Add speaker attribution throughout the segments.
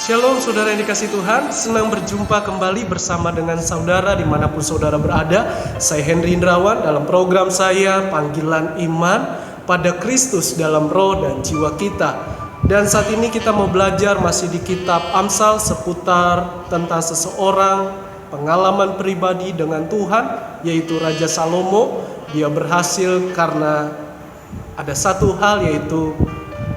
Speaker 1: Shalom saudara yang dikasih Tuhan, senang berjumpa kembali bersama dengan saudara dimanapun saudara berada. Saya Henry Indrawan dalam program saya Panggilan Iman pada Kristus dalam roh dan jiwa kita. Dan saat ini kita mau belajar masih di kitab Amsal seputar tentang seseorang pengalaman pribadi dengan Tuhan, yaitu Raja Salomo. Dia berhasil karena ada satu hal, yaitu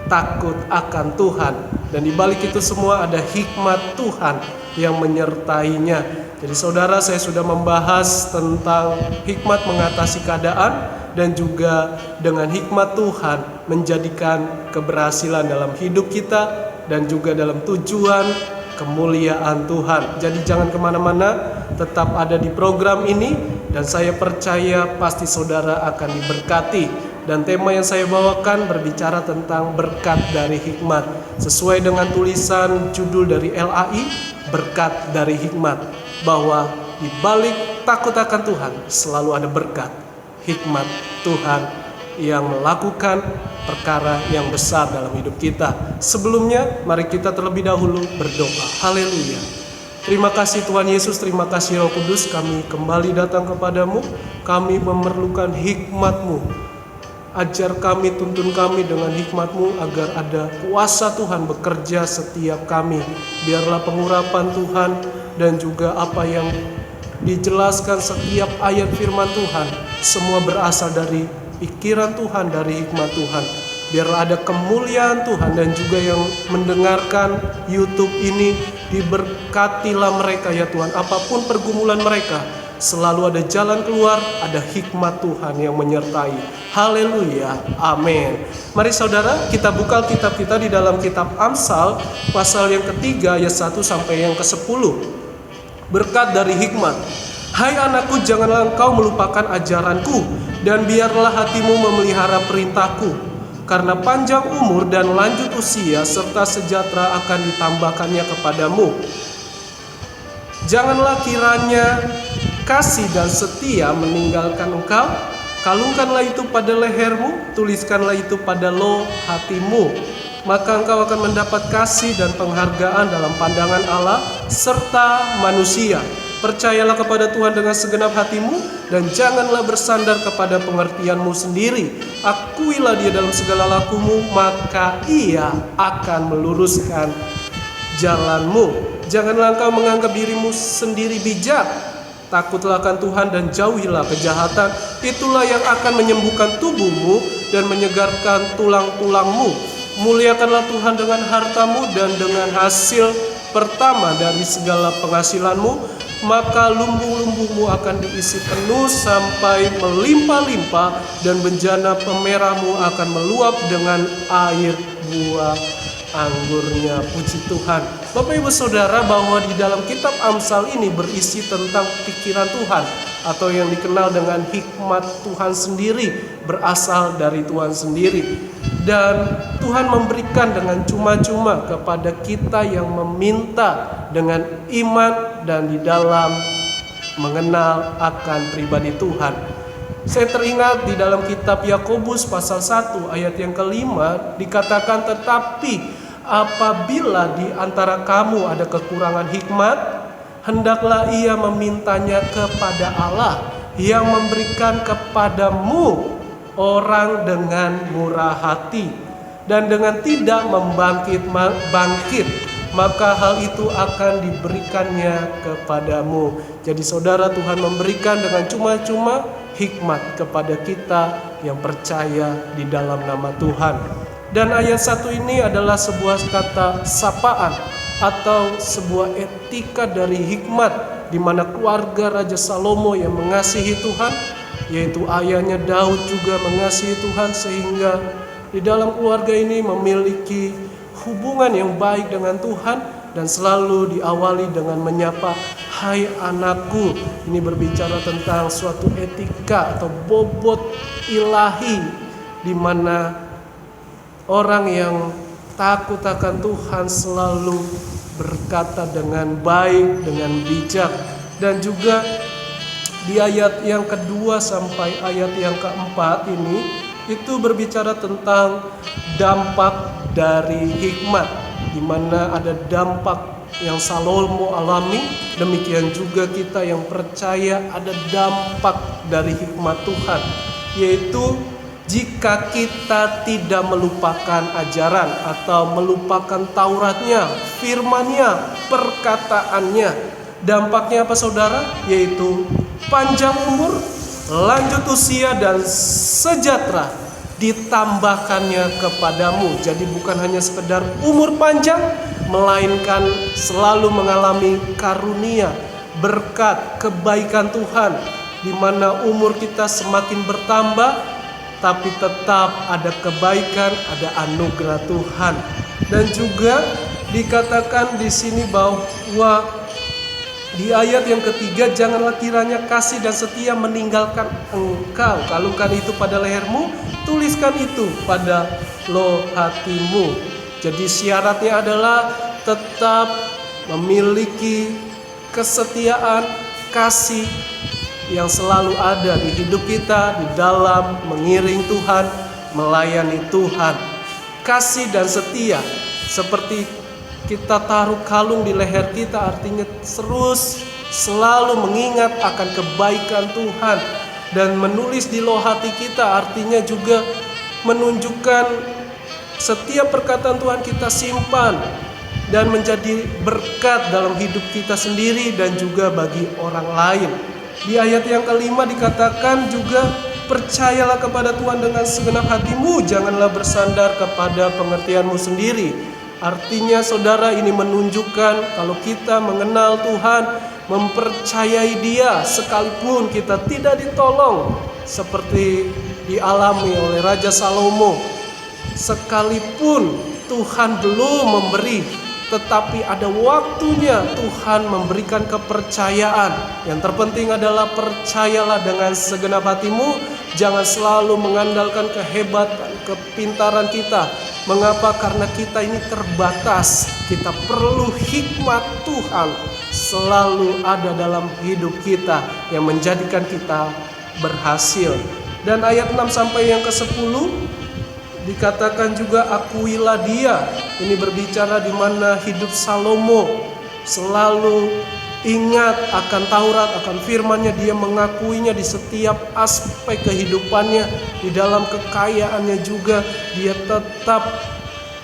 Speaker 1: takut akan Tuhan. Dan di balik itu semua ada hikmat Tuhan yang menyertainya. Jadi saudara, saya sudah membahas tentang hikmat mengatasi keadaan dan juga dengan hikmat Tuhan menjadikan keberhasilan dalam hidup kita dan juga dalam tujuan kemuliaan Tuhan. Jadi jangan kemana-mana, tetap ada di program ini dan saya percaya pasti saudara akan diberkati. Dan tema yang saya bawakan berbicara tentang berkat dari hikmat. Sesuai dengan tulisan judul dari LAI, berkat dari hikmat. Bahwa di balik takut akan Tuhan selalu ada berkat, hikmat Tuhan yang melakukan perkara yang besar dalam hidup kita. Sebelumnya, mari kita terlebih dahulu berdoa. Haleluya. Terima kasih Tuhan Yesus, terima kasih Roh Kudus, kami kembali datang kepadamu. Kami memerlukan hikmat-Mu. Ajar kami, tuntun kami dengan hikmat-Mu agar ada kuasa Tuhan bekerja setiap kami. Biarlah pengurapan Tuhan dan juga apa yang dijelaskan setiap ayat firman Tuhan semua berasal dari pikiran Tuhan, dari hikmat Tuhan. Biarlah ada kemuliaan Tuhan dan juga yang mendengarkan YouTube ini diberkatilah mereka ya Tuhan. Apapun pergumulan mereka, selalu ada jalan keluar, ada hikmat Tuhan yang menyertai. Haleluya, amin. Mari saudara, kita buka kitab kita di dalam kitab Amsal pasal yang ketiga ayat 1 sampai yang ke-10. Berkat dari hikmat. Hai anakku, janganlah engkau melupakan ajaranku, dan biarlah hatimu memelihara perintahku. Karena panjang umur dan lanjut usia serta sejahtera akan ditambahkannya kepadamu. Janganlah kiranya kasih dan setia meninggalkan engkau. Kalungkanlah itu pada lehermu, tuliskanlah itu pada loh hatimu. Maka engkau akan mendapat kasih dan penghargaan dalam pandangan Allah serta manusia. Percayalah kepada Tuhan dengan segenap hatimu dan janganlah bersandar kepada pengertianmu sendiri. Akuilah Dia dalam segala lakumu, maka Ia akan meluruskan jalanmu. Janganlah engkau menganggap dirimu sendiri bijak. Takutlah akan Tuhan dan jauhilah kejahatan. Itulah yang akan menyembuhkan tubuhmu dan menyegarkan tulang-tulangmu. Muliakanlah Tuhan dengan hartamu dan dengan hasil pertama dari segala penghasilanmu. Maka lumbung-lumbungmu akan diisi penuh sampai melimpah-limpah, dan bejana pemerahmu akan meluap dengan air buah anggurnya. Puji Tuhan. Bapak Ibu Saudara, bahwa di dalam kitab Amsal ini berisi tentang pikiran Tuhan atau yang dikenal dengan hikmat Tuhan sendiri, berasal dari Tuhan sendiri. Dan Tuhan memberikan dengan cuma-cuma kepada kita yang meminta dengan iman dan di dalam mengenal akan pribadi Tuhan. Saya teringat di dalam kitab Yakobus pasal 1 ayat yang ke-5 dikatakan, tetapi apabila di antara kamu ada kekurangan hikmat, hendaklah ia memintanya kepada Allah yang memberikan kepadamu orang dengan murah hati dan dengan tidak bangkit, maka hal itu akan diberikannya kepadamu. Jadi saudara, Tuhan memberikan dengan cuma-cuma hikmat kepada kita yang percaya di dalam nama Tuhan. Dan ayat 1 ini adalah sebuah kata sapaan atau sebuah etika dari hikmat, di mana keluarga Raja Salomo yang mengasihi Tuhan, yaitu ayahnya Daud juga mengasihi Tuhan, sehingga di dalam keluarga ini memiliki hubungan yang baik dengan Tuhan dan selalu diawali dengan menyapa, hai anakku. Ini berbicara tentang suatu etika atau bobot ilahi, di mana orang yang takut akan Tuhan selalu berkata dengan baik, dengan bijak. Dan juga di ayat yang kedua sampai ayat yang keempat ini, itu berbicara tentang dampak dari hikmat. di mana ada dampak yang Salomo alami, demikian juga kita yang percaya ada dampak dari hikmat Tuhan, yaitu jika kita tidak melupakan ajaran atau melupakan Tauratnya, firman-Nya, perkataannya. Dampaknya apa saudara? Yaitu panjang umur, lanjut usia, dan sejahtera ditambahkannya kepadamu. Jadi bukan hanya sekedar umur panjang, melainkan selalu mengalami karunia, berkat, kebaikan Tuhan, di mana umur kita semakin bertambah, tapi tetap ada kebaikan, ada anugerah Tuhan. Dan juga dikatakan di sini bahwa di ayat yang ketiga, janganlah kiranya kasih dan setia meninggalkan engkau. Kalungkan itu pada lehermu, tuliskan itu pada loh hatimu. Jadi syaratnya adalah tetap memiliki kesetiaan, kasih yang selalu ada di hidup kita, di dalam mengiring Tuhan, melayani Tuhan. Kasih dan setia, seperti kita taruh kalung di leher kita, artinya terus selalu mengingat akan kebaikan Tuhan. Dan menulis di loh hati kita, artinya juga menunjukkan setiap perkataan Tuhan kita simpan dan menjadi berkat dalam hidup kita sendiri dan juga bagi orang lain. Di ayat yang kelima dikatakan juga, percayalah kepada Tuhan dengan segenap hatimu, janganlah bersandar kepada pengertianmu sendiri. Artinya saudara, ini menunjukkan kalau kita mengenal Tuhan, mempercayai Dia, sekalipun kita tidak ditolong seperti dialami oleh Raja Salomo, sekalipun Tuhan belum memberi, tetapi ada waktunya Tuhan memberikan kepercayaan. Yang terpenting adalah percayalah dengan segenap hatimu. Jangan selalu mengandalkan kehebatan, kepintaran kita. Mengapa? Karena kita ini terbatas. Kita perlu hikmat Tuhan selalu ada dalam hidup kita yang menjadikan kita berhasil. Dan ayat 6 sampai yang ke-10 dikatakan juga, akuilah Dia. Ini berbicara di mana hidup Salomo selalu ingat akan Taurat, akan firman-Nya. Dia mengakuinya di setiap aspek kehidupannya. Di dalam kekayaannya juga dia tetap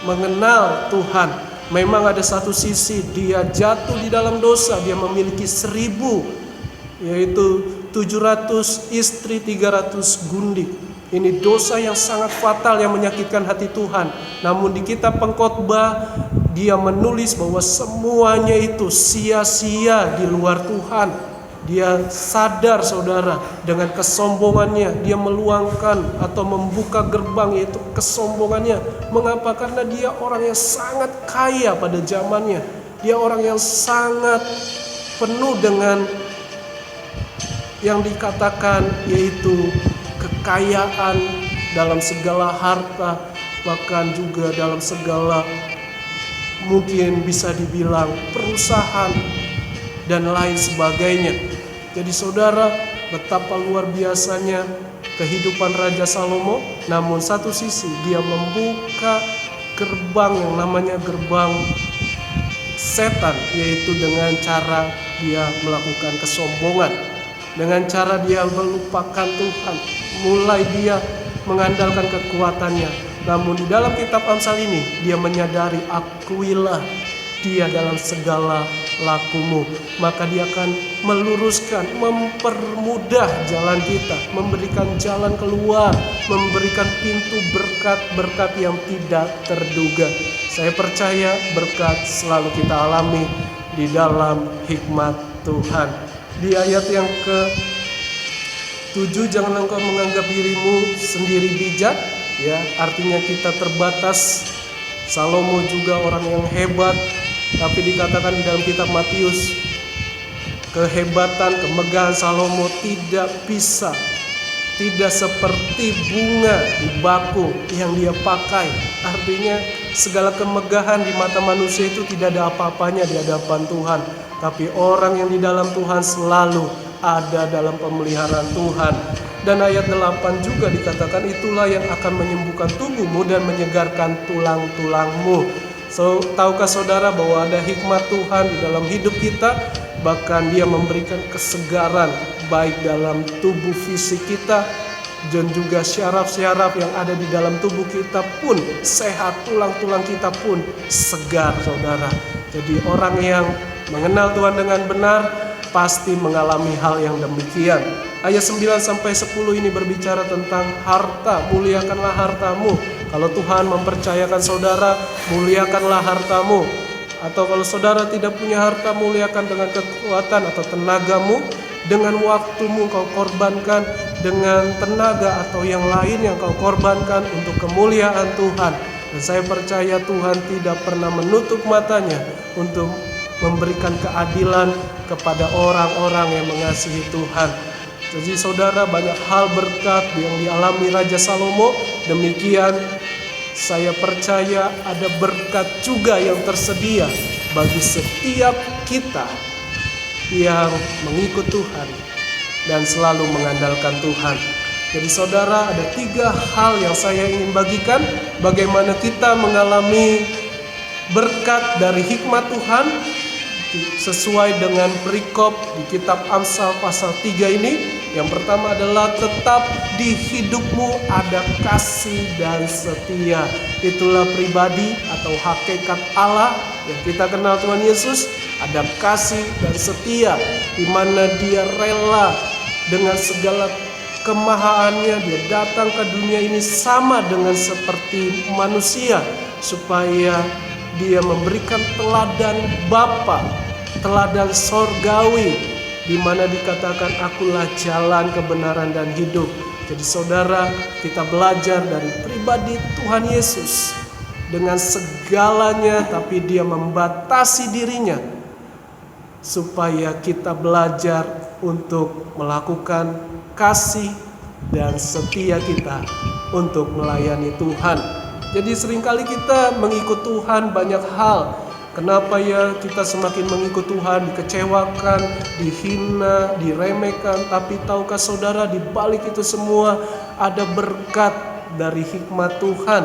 Speaker 1: mengenal Tuhan. Memang ada satu sisi dia jatuh di dalam dosa. Dia memiliki 1000, yaitu 700 istri, 300 gundik. Ini dosa yang sangat fatal yang menyakitkan hati Tuhan. Namun di kitab Pengkhotbah dia menulis bahwa semuanya itu sia-sia di luar Tuhan. Dia sadar saudara, dengan kesombongannya dia meluangkan atau membuka gerbang, yaitu kesombongannya. Mengapa? Karena dia orang yang sangat kaya pada zamannya. Dia orang yang sangat penuh dengan yang dikatakan yaitu kekayaan dalam segala harta, bahkan juga dalam segala mungkin bisa dibilang perusahaan dan lain sebagainya. Jadi saudara, betapa luar biasanya kehidupan Raja Salomo. Namun satu sisi dia membuka gerbang yang namanya gerbang setan, yaitu dengan cara dia melakukan kesombongan, dengan cara dia melupakan Tuhan, mulai dia mengandalkan kekuatannya. Namun di dalam kitab Amsal ini dia menyadari, akuilah Dia dalam segala lakumu, maka Dia akan meluruskan, mempermudah jalan kita, memberikan jalan keluar, memberikan pintu berkat-berkat yang tidak terduga. Saya percaya berkat selalu kita alami di dalam hikmat Tuhan. Di ayat yang ke-7, jangan engkau menganggap dirimu sendiri bijak, ya, artinya kita terbatas. Salomo juga orang yang hebat, tapi dikatakan di dalam kitab Matius, kehebatan, kemegahan Salomo tidak seperti bunga di bakung yang dia pakai. Artinya segala kemegahan di mata manusia itu tidak ada apa-apanya di hadapan Tuhan. Tapi orang yang di dalam Tuhan selalu ada dalam pemeliharaan Tuhan. Dan ayat 8 juga dikatakan, itulah yang akan menyembuhkan tubuhmu dan menyegarkan tulang-tulangmu. Tahukah saudara bahwa ada hikmat Tuhan di dalam hidup kita? Bahkan Dia memberikan kesegaran baik dalam tubuh fisik kita dan juga syaraf-syaraf yang ada di dalam tubuh kita pun sehat, tulang-tulang kita pun segar, saudara. Jadi orang yang mengenal Tuhan dengan benar pasti mengalami hal yang demikian. Ayat 9-10 ini berbicara tentang harta. Muliakanlah hartamu. Kalau Tuhan mempercayakan saudara, muliakanlah hartamu. Atau kalau saudara tidak punya harta, muliakan dengan kekuatan atau tenagamu. Dengan waktumu kau korbankan, dengan tenaga atau yang lain yang kau korbankan untuk kemuliaan Tuhan. Dan saya percaya Tuhan tidak pernah menutup matanya untuk memberikan keadilan kepada orang-orang yang mengasihi Tuhan. Jadi saudara, banyak hal berkat yang dialami Raja Salomo. Demikian saya percaya ada berkat juga yang tersedia bagi setiap kita yang mengikut Tuhan dan selalu mengandalkan Tuhan. Jadi saudara, ada 3 hal yang saya ingin bagikan bagaimana kita mengalami berkat dari hikmat Tuhan sesuai dengan perikop di kitab Amsal pasal 3 ini. Yang pertama adalah tetap di hidupmu ada kasih dan setia. Itulah pribadi atau hakikat Allah yang kita kenal Tuhan Yesus. Ada kasih dan setia, di mana Dia rela dengan segala kemahaannya Dia datang ke dunia ini sama dengan seperti manusia, supaya Dia memberikan teladan Bapa, teladan sorgawi, di mana dikatakan akulah jalan, kebenaran dan hidup. Jadi saudara, kita belajar dari pribadi Tuhan Yesus dengan segalanya, tapi Dia membatasi dirinya supaya kita belajar untuk melakukan kasih dan setia kita untuk melayani Tuhan. Jadi seringkali kita mengikut Tuhan banyak hal. Kenapa ya kita semakin mengikut Tuhan dikecewakan, dihina, diremehkan? Tapi tahukah saudara, di balik itu semua ada berkat dari hikmat Tuhan.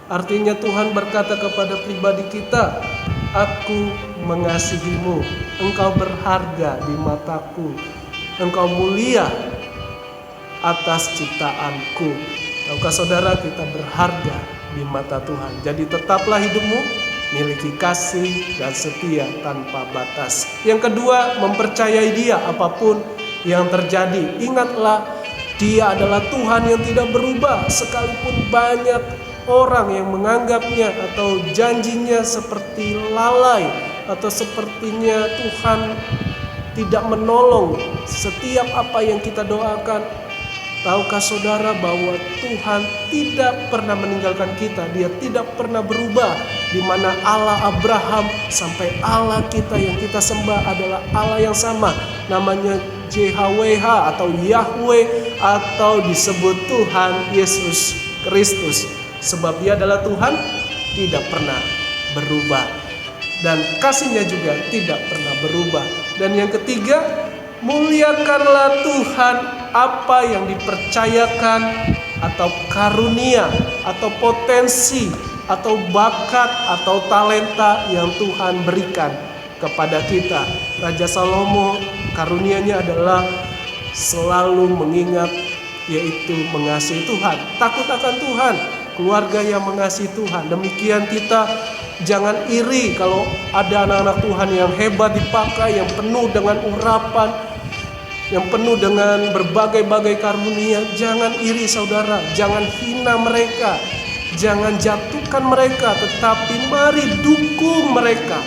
Speaker 1: Artinya Tuhan berkata kepada pribadi kita, aku mengasihimu, engkau berharga di mataku, engkau mulia atas ciptaanku. Tahukah saudara, kita berharga di mata Tuhan. Jadi tetaplah hidupmu miliki kasih dan setia tanpa batas. Yang kedua, mempercayai Dia apapun yang terjadi. Ingatlah, Dia adalah Tuhan yang tidak berubah, sekalipun banyak orang yang menganggapnya atau janjinya seperti lalai, atau sepertinya Tuhan tidak menolong setiap apa yang kita doakan. Tahukah saudara bahwa Tuhan tidak pernah meninggalkan kita? Dia tidak pernah berubah. Di mana Allah Abraham sampai Allah kita yang kita sembah adalah Allah yang sama. Namanya JHWH atau Yahweh, atau disebut Tuhan Yesus Kristus. Sebab Dia adalah Tuhan, tidak pernah berubah. Dan kasih-Nya juga tidak pernah berubah. Dan yang ketiga, muliakanlah Tuhan apa yang dipercayakan, atau karunia, atau potensi, atau bakat, atau talenta yang Tuhan berikan kepada kita. Raja Salomo karunianya adalah selalu mengingat, yaitu mengasihi Tuhan, takut akan Tuhan, keluarga yang mengasihi Tuhan. Demikian kita jangan iri kalau ada anak-anak Tuhan yang hebat dipakai, yang penuh dengan urapan, yang penuh dengan berbagai-bagai karunia. Jangan iri saudara, jangan hina mereka, jangan jatuhkan mereka, tetapi mari dukung mereka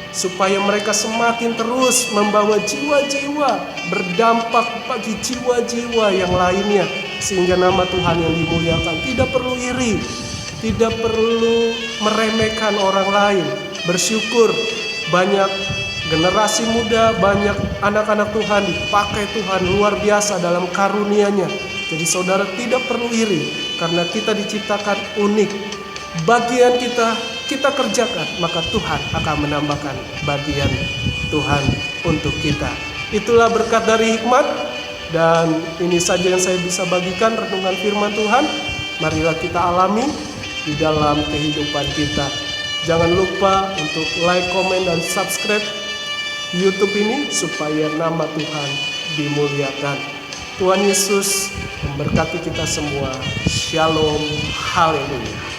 Speaker 1: supaya mereka semakin terus membawa jiwa-jiwa, berdampak bagi jiwa-jiwa yang lainnya, sehingga nama Tuhan yang dimuliakan. Tidak perlu iri, tidak perlu meremehkan orang lain. Bersyukur banyak generasi muda, banyak anak-anak Tuhan dipakai Tuhan luar biasa dalam karunia-Nya. Jadi saudara tidak perlu iri, karena kita diciptakan unik. Bagian kita kerjakan, maka Tuhan akan menambahkan bagian Tuhan untuk kita. Itulah berkat dari hikmat. Dan ini saja yang saya bisa bagikan, renungan firman Tuhan. Marilah kita alami di dalam kehidupan kita. Jangan lupa untuk like, komen, dan subscribe YouTube ini supaya nama Tuhan dimuliakan. Tuhan Yesus memberkati kita semua. Shalom, haleluya.